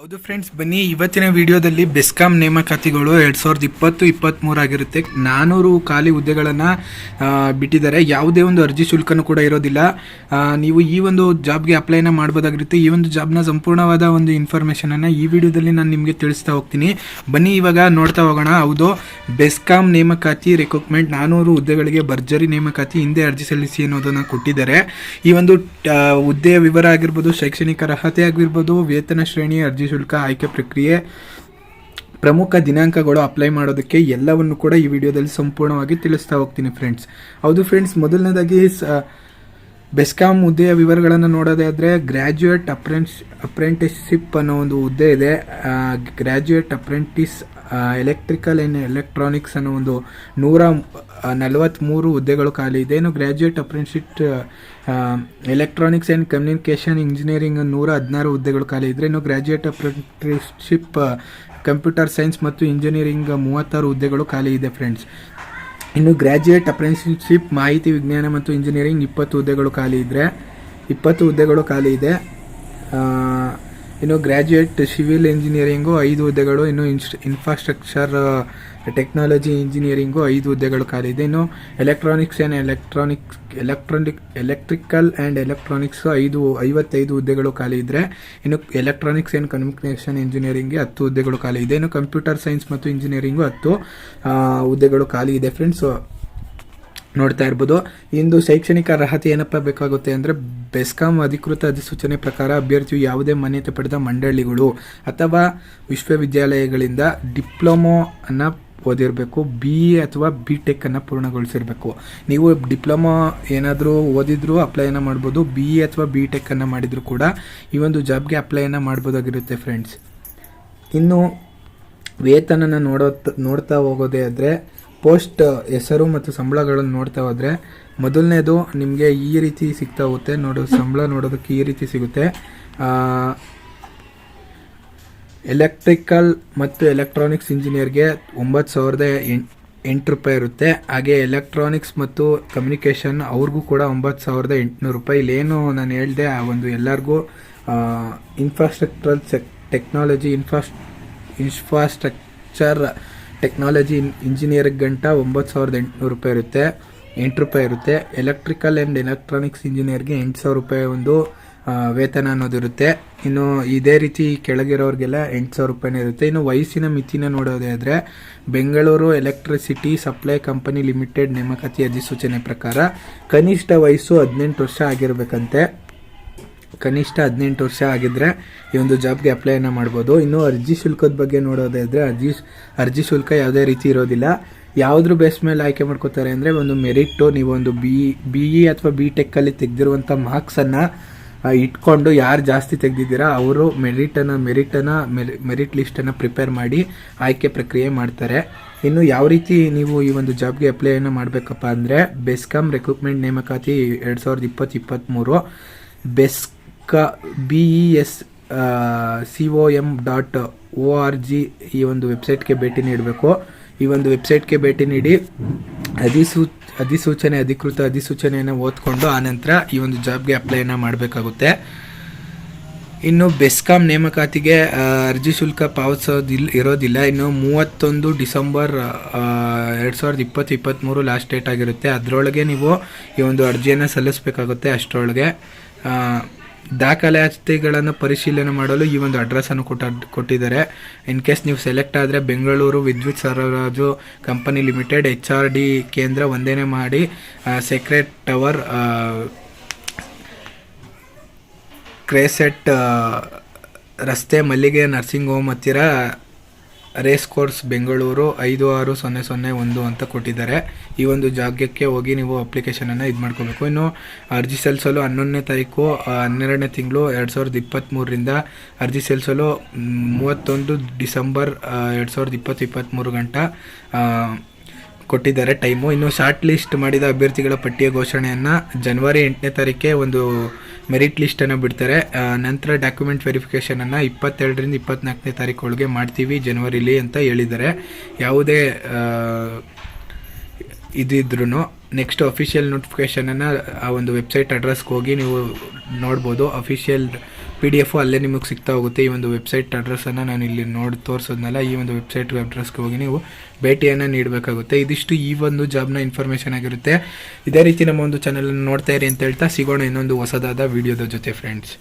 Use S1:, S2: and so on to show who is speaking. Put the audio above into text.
S1: ಹೌದು ಫ್ರೆಂಡ್ಸ್, ಬನ್ನಿ ಇವತ್ತಿನ ವಿಡಿಯೋದಲ್ಲಿ ಬೆಸ್ಕಾಂ ನೇಮಕಾತಿಗಳು 2020-23 ಆಗಿರುತ್ತೆ. 400 ಖಾಲಿ ಹುದ್ದೆಗಳನ್ನು ಬಿಟ್ಟಿದ್ದಾರೆ. ಯಾವುದೇ ಒಂದು ಅರ್ಜಿ ಶುಲ್ಕನೂ ಕೂಡ ಇರೋದಿಲ್ಲ. ನೀವು ಈ ಒಂದು ಜಾಬ್ಗೆ ಅಪ್ಲೈನ ಮಾಡ್ಬೋದಾಗಿರುತ್ತೆ. ಈ ಒಂದು ಜಾಬ್ನ ಸಂಪೂರ್ಣವಾದ ಒಂದು ಇನ್ಫಾರ್ಮೇಷನನ್ನು ಈ ವಿಡಿಯೋದಲ್ಲಿ ನಾನು ನಿಮಗೆ ತಿಳಿಸ್ತಾ ಹೋಗ್ತೀನಿ. ಬನ್ನಿ ಇವಾಗ ನೋಡ್ತಾ ಹೋಗೋಣ. ಹೌದು, ಬೆಸ್ಕಾಂ ನೇಮಕಾತಿ ರಿಕ್ರೂಟ್ಮೆಂಟ್ 400 ಹುದ್ದೆಗಳಿಗೆ ಭರ್ಜರಿ ನೇಮಕಾತಿ, ಹಿಂದೆ ಅರ್ಜಿ ಸಲ್ಲಿಸಿ ಅನ್ನೋದನ್ನು ಕೊಟ್ಟಿದ್ದಾರೆ. ಈ ಒಂದು ಹುದ್ದೆಯ ವಿವರ ಆಗಿರ್ಬೋದು, ಶೈಕ್ಷಣಿಕ ಅರ್ಹತೆ ಆಗಿರ್ಬೋದು, ವೇತನ ಶ್ರೇಣಿ, ಅರ್ಜಿ ಶುಲ್ಕ, ಆಯ್ಕೆ ಪ್ರಕ್ರಿಯೆ, ಪ್ರಮುಖ ದಿನಾಂಕಗಳು, ಅಪ್ಲೈ ಮಾಡೋದಕ್ಕೆ ಎಲ್ಲವನ್ನು ಕೂಡ ಈ ವಿಡಿಯೋದಲ್ಲಿ ಸಂಪೂರ್ಣವಾಗಿ ತಿಳಿಸ್ತಾ ಹೋಗ್ತೀನಿ ಫ್ರೆಂಡ್ಸ್. ಹೌದು ಫ್ರೆಂಡ್ಸ್, ಮೊದಲನೇದಾಗಿ ಬೆಸ್ಕಾಂ ಹುದ್ದೆಯ ವಿವರಗಳನ್ನು ನೋಡೋದಾದರೆ ಗ್ರ್ಯಾಜುಯೇಟ್ ಅಪ್ರೆಂಟಿಸ್ಶಿಪ್ ಅನ್ನೋ ಒಂದು ಹುದ್ದೆ ಇದೆ. Graduate apprentice electrical and electronics ಅನ್ನೋ ಒಂದು 143 ಹುದ್ದೆಗಳು ಖಾಲಿ ಇದೆ. ಇನ್ನು graduate apprenticeship electronics and communication engineering 116 ಹುದ್ದೆಗಳು ಖಾಲಿ ಇದ್ದರೆ, ಇನ್ನು ಗ್ರ್ಯಾಜುಯೇಟ್ ಅಪ್ರೆಂಟಿಸ್ಶಿಪ್ ಕಂಪ್ಯೂಟರ್ ಸೈನ್ಸ್ ಮತ್ತು ಇಂಜಿನಿಯರಿಂಗ್ 36 ಹುದ್ದೆಗಳು ಖಾಲಿ ಇದೆ ಫ್ರೆಂಡ್ಸ್. ಇನ್ನು ಗ್ರ್ಯಾಜುಯೇಟ್ ಅಪ್ರೆಂಟಿಸ್ಶಿಪ್ ಮಾಹಿತಿ ವಿಜ್ಞಾನ ಮತ್ತು ಇಂಜಿನಿಯರಿಂಗ್ 20 ಹುದ್ದೆಗಳು ಖಾಲಿ ಇದೆ. ಇನ್ನು ಗ್ರ್ಯಾಜುಯೇಟ್ ಸಿವಿಲ್ ಇಂಜಿನಿಯರಿಂಗು 5 ಹುದ್ದೆಗಳು, ಇನ್ನು ಇನ್ಫ್ರಾಸ್ಟ್ರಕ್ಚರ್ ಟೆಕ್ನಾಲಜಿ ಇಂಜಿನಿಯರಿಂಗು 5 ಹುದ್ದೆಗಳು ಖಾಲಿ ಇದೆ. ಇನ್ನು electronics and electrical and electronics 55 ಹುದ್ದೆಗಳು ಖಾಲಿ ಇದ್ದರೆ, ಇನ್ನು ಎಲೆಕ್ಟ್ರಾನಿಕ್ಸ್ ಆ್ಯಂಡ್ ಕಮ್ಯುನಿಕೇಷನ್ ಇಂಜಿನಿಯರಿಂಗ್ಗೆ 10 ಹುದ್ದೆಗಳು ಖಾಲಿ ಇದೆ. ಇನ್ನು ಕಂಪ್ಯೂಟರ್ ಸೈನ್ಸ್ ಮತ್ತು ಇಂಜಿನಿಯರಿಂಗು 10 ಹುದ್ದೆಗಳು ಖಾಲಿ ಇದೆ ಫ್ರೆಂಡ್ಸ್. ನೋಡ್ತಾ ಇರ್ಬೋದು. ಇಂದು ಶೈಕ್ಷಣಿಕ ಅರ್ಹತೆ ಏನಪ್ಪ ಬೇಕಾಗುತ್ತೆ ಅಂದರೆ, ಬೆಸ್ಕಾಂ ಅಧಿಕೃತ ಅಧಿಸೂಚನೆ ಪ್ರಕಾರ ಅಭ್ಯರ್ಥಿಯು ಯಾವುದೇ ಮಾನ್ಯತೆ ಪಡೆದ ಮಂಡಳಿಗಳು ಅಥವಾ ವಿಶ್ವವಿದ್ಯಾಲಯಗಳಿಂದ ಡಿಪ್ಲೊಮೊ ಅನ್ನು ಓದಿರಬೇಕು, BE ಅಥವಾ BTech ಅನ್ನು ಪೂರ್ಣಗೊಳಿಸಿರಬೇಕು. ನೀವು ಡಿಪ್ಲೊಮೊ ಏನಾದರೂ ಓದಿದ್ರು ಅಪ್ಲೈನ ಮಾಡ್ಬೋದು, BE ಅಥವಾ BTech ಅನ್ನು ಮಾಡಿದ್ರು ಕೂಡ ಈ ಒಂದು ಜಾಬ್ಗೆ ಅಪ್ಲೈನ ಮಾಡ್ಬೋದಾಗಿರುತ್ತೆ ಫ್ರೆಂಡ್ಸ್. ಇನ್ನು ವೇತನನ ನೋಡ್ತಾ ಹೋಗೋದೇ ಆದರೆ, ಪೋಸ್ಟ್ ಹೆಸರು ಮತ್ತು ಸಂಬಳಗಳನ್ನು ನೋಡ್ತಾ ಹೋದರೆ, ಮೊದಲನೇದು ನಿಮಗೆ ಈ ರೀತಿ ಸಿಗ್ತಾ ಹೋಗುತ್ತೆ. ಸಂಬಳ ನೋಡೋದಕ್ಕೆ ಈ ರೀತಿ ಸಿಗುತ್ತೆ. ಎಲೆಕ್ಟ್ರಿಕಲ್ ಮತ್ತು ಎಲೆಕ್ಟ್ರಾನಿಕ್ಸ್ ಇಂಜಿನಿಯರ್ಗೆ 9,008 ರೂಪಾಯಿ ಇರುತ್ತೆ. ಹಾಗೆ ಎಲೆಕ್ಟ್ರಾನಿಕ್ಸ್ ಮತ್ತು ಕಮ್ಯುನಿಕೇಷನ್ ಅವ್ರಿಗೂ ಕೂಡ 9,800 ರೂಪಾಯಿ. ಇಲ್ಲೇನು ನಾನು ಹೇಳಿದೆ ಆ ಒಂದು ಎಲ್ಲರಿಗೂ infrastructural technology infrastructure technology engineer ಗಂಟ 9,800 ರೂಪಾಯಿ ಇರುತ್ತೆ, 8 ರೂಪಾಯಿ ಇರುತ್ತೆ. ಎಲೆಕ್ಟ್ರಿಕಲ್ ಆ್ಯಂಡ್ ಎಲೆಕ್ಟ್ರಾನಿಕ್ಸ್ ಇಂಜಿನಿಯರ್ಗೆ 8,000 ರೂಪಾಯಿ ಒಂದು ವೇತನ ಅನ್ನೋದಿರುತ್ತೆ. ಇನ್ನು ಇದೇ ರೀತಿ ಕೆಳಗಿರೋರಿಗೆಲ್ಲ 8,000 ರೂಪಾಯಿನೇ ಇರುತ್ತೆ. ಇನ್ನು ವಯಸ್ಸಿನ ಮಿತಿನ ನೋಡೋದಾದರೆ, Bengaluru electricity supply company limited ನೇಮಕಾತಿ ಅಧಿಸೂಚನೆ ಪ್ರಕಾರ ಕನಿಷ್ಠ ವಯಸ್ಸು 18 ವರ್ಷ ಆಗಿರಬೇಕಂತೆ. ಕನಿಷ್ಠ 18 ವರ್ಷ ಆಗಿದ್ದರೆ ಈ ಒಂದು ಜಾಬ್ಗೆ ಅಪ್ಲೈನ ಮಾಡ್ಬೋದು. ಇನ್ನು ಅರ್ಜಿ ಶುಲ್ಕದ ಬಗ್ಗೆ ನೋಡೋದಾದರೆ, ಅರ್ಜಿ ಶುಲ್ಕ ಯಾವುದೇ ರೀತಿ ಇರೋದಿಲ್ಲ. ಯಾವುದ್ರ ಬೇಸ್ ಮೇಲೆ ಆಯ್ಕೆ ಮಾಡ್ಕೋತಾರೆ ಅಂದರೆ, ಒಂದು ಮೆರಿಟು, ನೀವು ಒಂದು BE ಅಥವಾ BTechಲ್ಲಿ ತೆಗೆದಿರುವಂಥ ಮಾರ್ಕ್ಸನ್ನು ಇಟ್ಕೊಂಡು ಯಾರು ಜಾಸ್ತಿ ತೆಗೆದಿದ್ದೀರಾ ಅವರು ಮೆರಿಟ್ ಲಿಸ್ಟನ್ನು ಪ್ರಿಪೇರ್ ಮಾಡಿ ಆಯ್ಕೆ ಪ್ರಕ್ರಿಯೆ ಮಾಡ್ತಾರೆ. ಇನ್ನು ಯಾವ ರೀತಿ ನೀವು ಈ ಒಂದು ಜಾಬ್ಗೆ ಅಪ್ಲೈನ ಮಾಡಬೇಕಪ್ಪ ಅಂದರೆ, ಬೆಸ್ಕಾಂ ರಿಕ್ರೂಟ್ಮೆಂಟ್ ನೇಮಕಾತಿ 2020-23 BESCOM.org ಈ ಒಂದು ವೆಬ್ಸೈಟ್ಗೆ ಭೇಟಿ ನೀಡಬೇಕು. ಈ ಒಂದು ವೆಬ್ಸೈಟ್ಗೆ ಭೇಟಿ ನೀಡಿ ಅಧಿಕೃತ ಅಧಿಸೂಚನೆಯನ್ನು ಓದ್ಕೊಂಡು ಆನಂತರ ಈ ಒಂದು ಜಾಬ್ಗೆ ಅಪ್ಲೈನ ಮಾಡಬೇಕಾಗುತ್ತೆ. ಇನ್ನು ಬೆಸ್ಕಾಂ ನೇಮಕಾತಿಗೆ ಅರ್ಜಿ ಶುಲ್ಕ ಇರೋದಿಲ್ಲ. ಇನ್ನು 31 ಡಿಸೆಂಬರ್ 2020-23 ಲಾಸ್ಟ್ ಡೇಟ್ ಆಗಿರುತ್ತೆ. ಅದರೊಳಗೆ ನೀವು ಈ ಒಂದು ಅರ್ಜಿಯನ್ನು ಸಲ್ಲಿಸಬೇಕಾಗುತ್ತೆ. ಅಷ್ಟರೊಳಗೆ ದಾಖಲಾತಿಗಳನ್ನು ಪರಿಶೀಲನೆ ಮಾಡಲು ಈ ಒಂದು ಅಡ್ರೆಸ್ಸನ್ನು ಕೊಟ್ಟಿದ್ದಾರೆ. ಇನ್ ಕೇಸ್ ನೀವು ಸೆಲೆಕ್ಟ್ ಆದರೆ, ಬೆಂಗಳೂರು ವಿದ್ಯುತ್ ಸರಬರಾಜು ಕಂಪನಿ ಲಿಮಿಟೆಡ್, HRD ಕೇಂದ್ರ, 1ನೇ ಮಾಡಿ, ಸೆಕ್ರೆಟ್ ಟವರ್, ಕ್ರೇಸೆಟ್ ರಸ್ತೆ, ಮಲ್ಲಿಗೆ ನರ್ಸಿಂಗ್ ಹೋಮ್ ಹತ್ತಿರ, ರೇಸ್ ಕೋರ್ಸ್, ಬೆಂಗಳೂರು 56001 ಅಂತ ಕೊಟ್ಟಿದ್ದಾರೆ. ಈ ಒಂದು ಜಾಗಕ್ಕೆ ಹೋಗಿ ನೀವು ಅಪ್ಲಿಕೇಶನನ್ನು ಇದು ಮಾಡ್ಕೋಬೇಕು. ಇನ್ನು ಅರ್ಜಿ ಸಲ್ಲಿಸಲು 11ನೇ ತಾರೀಕು 12ನೇ ತಿಂಗಳು 2023ರಿಂದ ಅರ್ಜಿ ಸಲ್ಲಿಸಲು 31 ಡಿಸೆಂಬರ್ 2023 ಗಂಟ ಕೊಟ್ಟಿದ್ದಾರೆ ಟೈಮು. ಇನ್ನು ಶಾರ್ಟ್ ಲಿಸ್ಟ್ ಮಾಡಿದ ಅಭ್ಯರ್ಥಿಗಳ ಪಟ್ಟಿಯ ಘೋಷಣೆಯನ್ನು ಜನವರಿ 8ನೇ ತಾರೀಕೆ ಒಂದು ಮೆರಿಟ್ ಲಿಸ್ಟನ್ನು ಬಿಡ್ತಾರೆ. ನಂತರ ಡಾಕ್ಯುಮೆಂಟ್ ವೆರಿಫಿಕೇಷನನ್ನು 22ರಿಂದ 24ನೇ ತಾರೀಕು ಒಳಗೆ ಮಾಡ್ತೀವಿ ಜನವರಿಲಿ ಅಂತ ಹೇಳಿದ್ದಾರೆ. ಯಾವುದೇ ಇದಿದ್ರೂ ನೆಕ್ಸ್ಟ್ ಅಫಿಷಿಯಲ್ ನೋಟಿಫಿಕೇಷನನ್ನು ಆ ಒಂದು ವೆಬ್ಸೈಟ್ ಅಡ್ರೆಸ್ಗೆ ಹೋಗಿ ನೀವು ನೋಡ್ಬೋದು. ಅಫಿಷಿಯಲ್ PDF ಅಲ್ಲೇ ನಿಮಗೆ ಸಿಗ್ತಾ ಹೋಗುತ್ತೆ. ಈ ಒಂದು ವೆಬ್ಸೈಟ್ ಅಡ್ರೆಸ್ಸನ್ನು ನಾನು ಇಲ್ಲಿ ತೋರಿಸೋದ್ನಲ್ಲ, ಈ ಒಂದು ವೆಬ್ಸೈಟ್ ಅಡ್ರೆಸ್ಗೆ ಹೋಗಿ ನೀವು ಭೇಟಿಯನ್ನು ನೀಡಬೇಕಾಗುತ್ತೆ. ಇದಿಷ್ಟು ಈ ಒಂದು ಜಾಬ್ನ ಇನ್ಫಾರ್ಮೇಷನ್ ಆಗಿರುತ್ತೆ. ಇದೇ ರೀತಿ ನಮ್ಮ ಒಂದು ಚಾನಲನ್ನು ನೋಡ್ತಾ ಇರಿ ಅಂತ ಹೇಳ್ತಾ ಸಿಗೋಣ ಇನ್ನೊಂದು ಹೊಸದಾದ ವಿಡಿಯೋದ ಜೊತೆ ಫ್ರೆಂಡ್ಸ್.